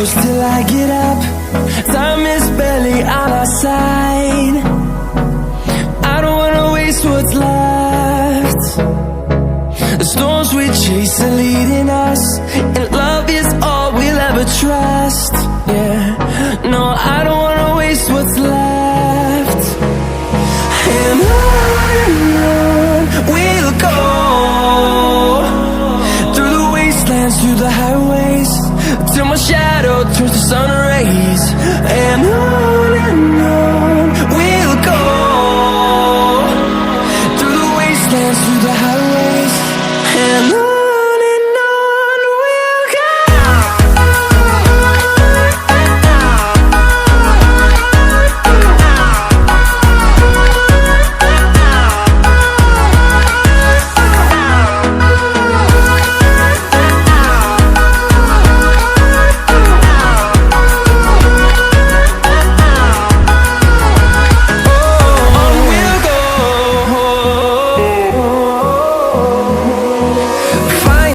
close till I get up. Time is barely on our side. I don't wanna waste what's left. The storms we chase are leading us, and love is all we'll ever trust. Yeah, no, I don't wanna waste what's left. And on we'll go, through the wastelands, through the highways, till my shadow turns to sun rays. And